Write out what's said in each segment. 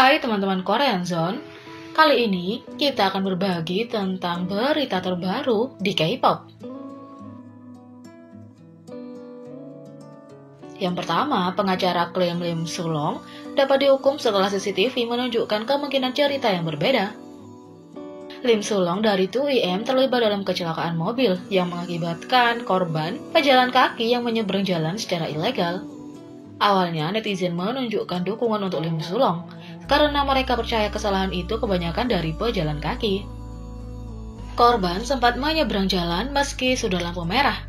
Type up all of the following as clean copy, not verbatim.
Hai teman-teman Korean Zone, kali ini kita akan berbagi tentang berita terbaru di K-pop. Yang pertama, pengacara klaim Lim Sulong dapat dihukum setelah CCTV menunjukkan kemungkinan cerita yang berbeda. Lim Sulong dari 2EM terlibat dalam kecelakaan mobil yang mengakibatkan korban pejalan kaki yang menyeberang jalan secara ilegal. Awalnya, netizen menunjukkan dukungan untuk Lim Sulong karena mereka percaya kesalahan itu kebanyakan dari pejalan kaki. Korban sempat menyeberang jalan meski sudah lampu merah.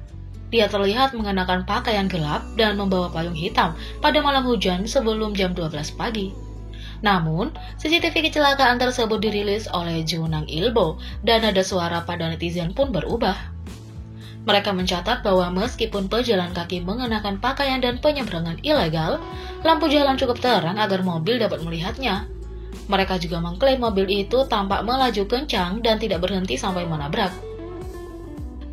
Dia terlihat mengenakan pakaian gelap dan membawa payung hitam pada malam hujan sebelum jam 12 pagi. Namun, CCTV kecelakaan tersebut dirilis oleh Junang Ilbo dan nada suara pada netizen pun berubah. Mereka mencatat bahwa meskipun pejalan kaki mengenakan pakaian dan penyeberangan ilegal, lampu jalan cukup terang agar mobil dapat melihatnya. Mereka juga mengklaim mobil itu tampak melaju kencang dan tidak berhenti sampai menabrak.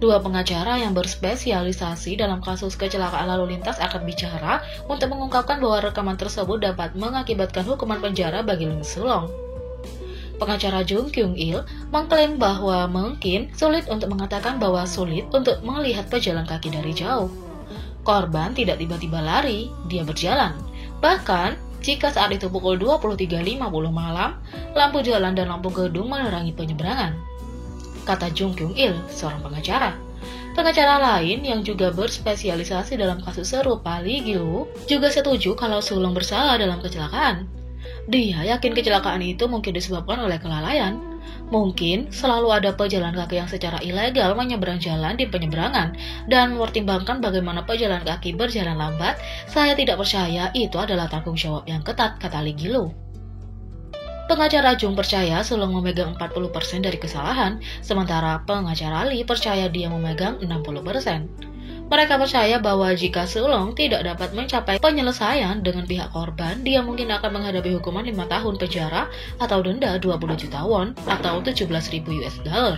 Dua pengacara yang berspesialisasi dalam kasus kecelakaan lalu lintas akan bicara untuk mengungkapkan bahwa rekaman tersebut dapat mengakibatkan hukuman penjara bagi Lim Sulong. Pengacara Jung Kyung Il mengklaim bahwa mungkin sulit untuk mengatakan bahwa sulit untuk melihat pejalan kaki dari jauh. Korban tidak tiba-tiba lari, dia berjalan. Bahkan, jika saat itu pukul 23.50 malam, lampu jalan dan lampu gedung menerangi penyeberangan, kata Jung Kyung Il, seorang pengacara. Pengacara lain yang juga berspesialisasi dalam kasus serupa, Lee Gi-woo, juga setuju kalau Sulong bersalah dalam kecelakaan. Dia yakin kecelakaan itu mungkin disebabkan oleh kelalaian. Mungkin selalu ada pejalan kaki yang secara ilegal menyeberang jalan di penyeberangan dan mempertimbangkan bagaimana pejalan kaki berjalan lambat. Saya tidak percaya itu adalah tanggung jawab yang ketat, kata Lee Gi-woo. Pengacara Jung percaya Sulong memegang 40% dari kesalahan, sementara pengacara Lee percaya dia memegang 60%. Mereka percaya bahwa jika Sulong tidak dapat mencapai penyelesaian dengan pihak korban, dia mungkin akan menghadapi hukuman 5 tahun penjara atau denda 20 juta won atau 17.000 US dollar.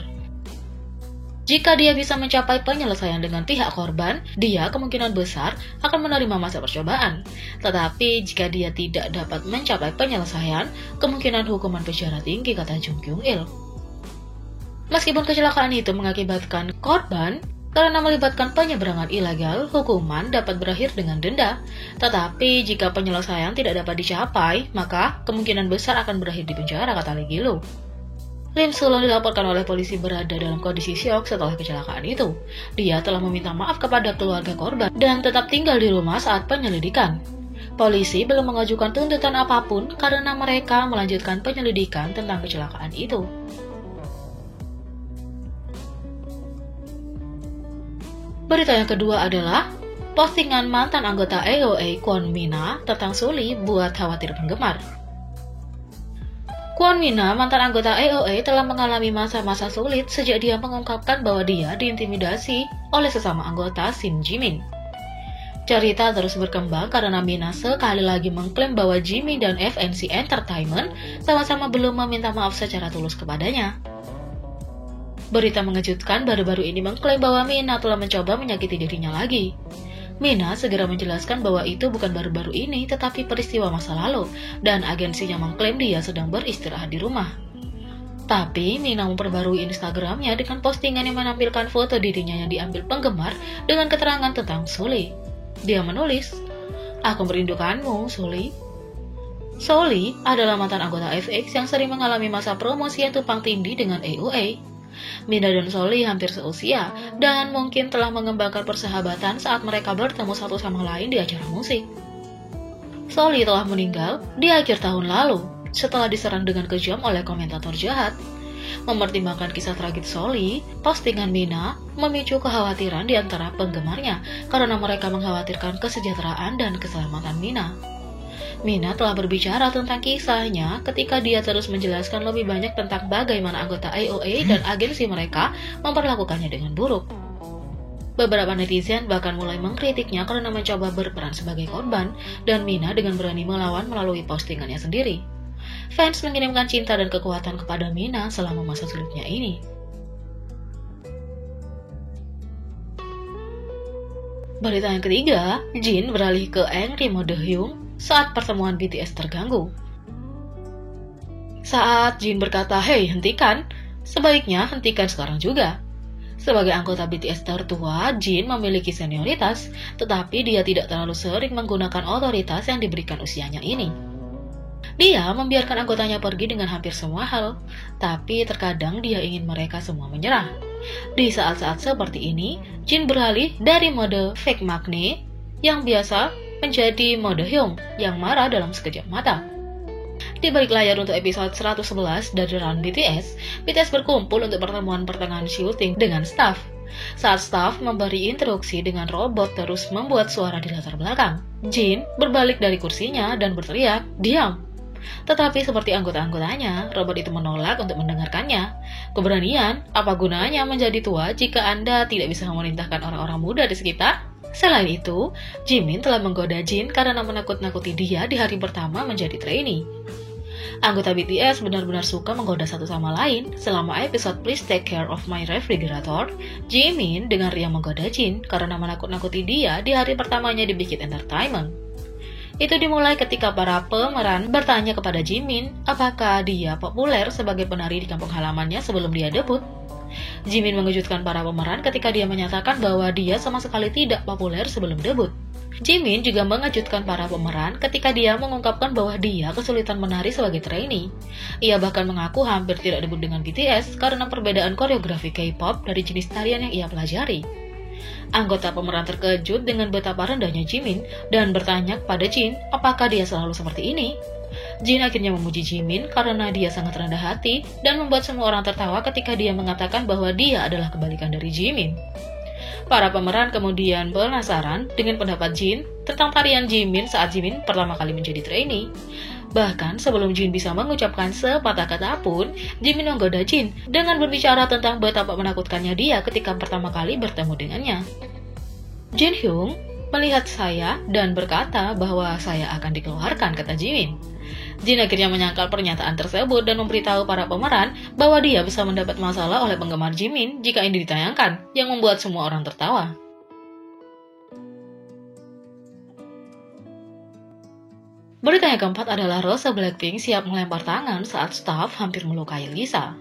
Jika dia bisa mencapai penyelesaian dengan pihak korban, dia kemungkinan besar akan menerima masa percobaan. Tetapi jika dia tidak dapat mencapai penyelesaian, kemungkinan hukuman penjara tinggi, kata Jung Kyung Il. Meskipun kecelakaan itu mengakibatkan korban, karena melibatkan penyeberangan ilegal, hukuman dapat berakhir dengan denda. Tetapi jika penyelesaian tidak dapat dicapai, maka kemungkinan besar akan berakhir di penjara, kata Lee Gi-woo. Lim Sulong dilaporkan oleh polisi berada dalam kondisi syok setelah kecelakaan itu. Dia telah meminta maaf kepada keluarga korban dan tetap tinggal di rumah saat penyelidikan. Polisi belum mengajukan tuntutan apapun karena mereka melanjutkan penyelidikan tentang kecelakaan itu. Berita yang kedua adalah postingan mantan anggota AOA Kwon Mina tentang Sulli buat khawatir penggemar. Kwon Mina, mantan anggota AOA, telah mengalami masa-masa sulit sejak dia mengungkapkan bahwa dia diintimidasi oleh sesama anggota Shin Jimin. Cerita terus berkembang karena Mina sekali lagi mengklaim bahwa Jimin dan FNC Entertainment sama-sama belum meminta maaf secara tulus kepadanya. Berita mengejutkan baru-baru ini mengklaim bahwa Mina telah mencoba menyakiti dirinya lagi. Mina segera menjelaskan bahwa itu bukan baru-baru ini, tetapi peristiwa masa lalu, dan agensinya mengklaim dia sedang beristirahat di rumah. Tapi, Mina memperbarui Instagramnya dengan postingan yang menampilkan foto dirinya yang diambil penggemar dengan keterangan tentang Sulli. Dia menulis, "Aku merindukanmu, Sulli." Sulli adalah mantan anggota FX yang sering mengalami masa promosi yang tumpang tindih dengan AOA. Mina dan Sulli hampir seusia dan mungkin telah mengembangkan persahabatan saat mereka bertemu satu sama lain di acara musik. Sulli telah meninggal di akhir tahun lalu setelah diserang dengan kejam oleh komentator jahat. Mempertimbangkan kisah tragis Sulli, postingan Mina memicu kekhawatiran di antara penggemarnya karena mereka mengkhawatirkan kesejahteraan dan keselamatan Mina. Mina telah berbicara tentang kisahnya ketika dia terus menjelaskan lebih banyak tentang bagaimana anggota AOA dan agensi mereka memperlakukannya dengan buruk. Beberapa netizen bahkan mulai mengkritiknya karena mencoba berperan sebagai korban, dan Mina dengan berani melawan melalui postingannya sendiri. Fans mengirimkan cinta dan kekuatan kepada Mina selama masa sulitnya ini. Berita yang ketiga, Jin beralih ke Angry Mode Hyung saat pertemuan BTS terganggu. Saat Jin berkata, "Hei, hentikan," sebaiknya hentikan sekarang juga. Sebagai anggota BTS tertua, Jin memiliki senioritas, tetapi dia tidak terlalu sering menggunakan otoritas yang diberikan usianya ini. Dia membiarkan anggotanya pergi dengan hampir semua hal, tapi terkadang dia ingin mereka semua menyerah. Di saat-saat seperti ini, Jin beralih dari mode fake Maknae yang biasa menjadi mode Hyung yang marah dalam sekejap mata. Di balik layar untuk episode 111 dari Run BTS, BTS berkumpul untuk pertemuan pertengahan syuting dengan staff. Saat staff memberi instruksi dengan robot terus membuat suara di latar belakang, Jin berbalik dari kursinya dan berteriak, "Diam!" Tetapi seperti anggota-anggotanya, robot itu menolak untuk mendengarkannya. Keberanian, apa gunanya menjadi tua jika Anda tidak bisa memerintahkan orang-orang muda di sekitar? Selain itu, Jimin telah menggoda Jin karena menakut-nakuti dia di hari pertama menjadi trainee. Anggota BTS benar-benar suka menggoda satu sama lain. Selama episode Please Take Care of My Refrigerator, Jimin dengan riang menggoda Jin karena menakut-nakuti dia di hari pertamanya di Big Hit Entertainment. Itu dimulai ketika para pemeran bertanya kepada Jimin apakah dia populer sebagai penari di kampung halamannya sebelum dia debut. Jimin mengejutkan para pemeran ketika dia menyatakan bahwa dia sama sekali tidak populer sebelum debut. Jimin juga mengejutkan para pemeran ketika dia mengungkapkan bahwa dia kesulitan menari sebagai trainee. Ia bahkan mengaku hampir tidak debut dengan BTS karena perbedaan koreografi K-pop dari jenis tarian yang ia pelajari. Anggota pemeran terkejut dengan betapa rendahnya Jimin dan bertanya kepada Jin apakah dia selalu seperti ini. Jin akhirnya memuji Jimin karena dia sangat rendah hati dan membuat semua orang tertawa ketika dia mengatakan bahwa dia adalah kebalikan dari Jimin. Para pemeran kemudian penasaran dengan pendapat Jin tentang tarian Jimin saat Jimin pertama kali menjadi trainee. Bahkan sebelum Jin bisa mengucapkan sepatah kata pun, Jimin menggoda Jin dengan berbicara tentang betapa menakutkannya dia ketika pertama kali bertemu dengannya. Jin Hyung melihat saya dan berkata bahwa saya akan dikeluarkan, kata Jimin. Jin akhirnya menyangkal pernyataan tersebut dan memberitahu para pemeran bahwa dia bisa mendapat masalah oleh penggemar Jimin jika ini ditayangkan, yang membuat semua orang tertawa. Berita yang keempat adalah Rose Blackpink siap melempar tangan saat staff hampir melukai Lisa.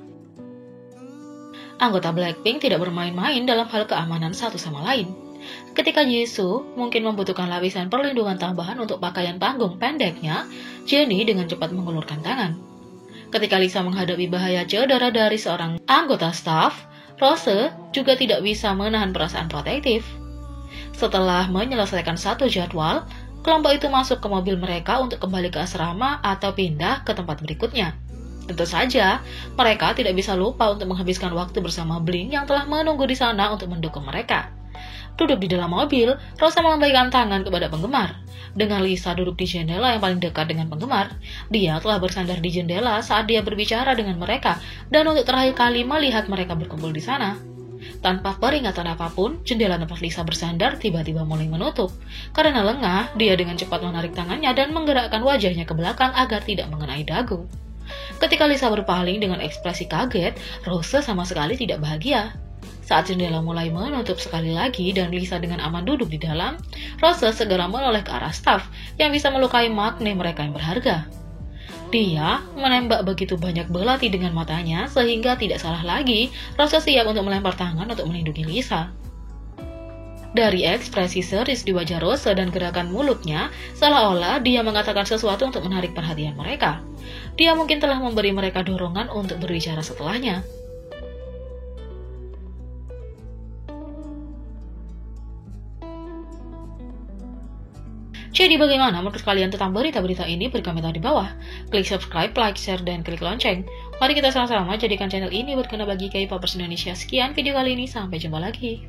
Anggota Blackpink tidak bermain-main dalam hal keamanan satu sama lain. Ketika Jisoo mungkin membutuhkan lapisan perlindungan tambahan untuk pakaian panggung pendeknya, Jennie dengan cepat mengulurkan tangan. Ketika Lisa menghadapi bahaya cedera dari seorang anggota staff, Rose juga tidak bisa menahan perasaan protektif. Setelah menyelesaikan satu jadwal, kelompok itu masuk ke mobil mereka untuk kembali ke asrama atau pindah ke tempat berikutnya. Tentu saja, mereka tidak bisa lupa untuk menghabiskan waktu bersama Blink yang telah menunggu di sana untuk mendukung mereka. Duduk di dalam mobil, Rosa melambaikan tangan kepada penggemar. Dengan Lisa duduk di jendela yang paling dekat dengan penggemar, dia telah bersandar di jendela saat dia berbicara dengan mereka dan untuk terakhir kali melihat mereka berkumpul di sana. Tanpa peringatan apapun, jendela tempat Lisa bersandar tiba-tiba mulai menutup. Karena lengah, dia dengan cepat menarik tangannya dan menggerakkan wajahnya ke belakang agar tidak mengenai dagu. Ketika Lisa berpaling dengan ekspresi kaget, Rose sama sekali tidak bahagia. Saat jendela mulai menutup sekali lagi dan Lisa dengan aman duduk di dalam, Rose segera menoleh ke arah staf yang bisa melukai Maknae mereka yang berharga. Dia menembak begitu banyak belati dengan matanya sehingga tidak salah lagi Rose siap untuk melempar tangan untuk melindungi Lisa. Dari ekspresi serius di wajah Rose dan gerakan mulutnya, seolah-olah dia mengatakan sesuatu untuk menarik perhatian mereka. Dia mungkin telah memberi mereka dorongan untuk berbicara setelahnya. Jadi bagaimana menurut kalian tentang berita-berita ini? Beri komentar di bawah. Klik subscribe, like, share, dan klik lonceng. Mari kita sama-sama jadikan channel ini berguna bagi K-popers Indonesia. Sekian video kali ini, sampai jumpa lagi.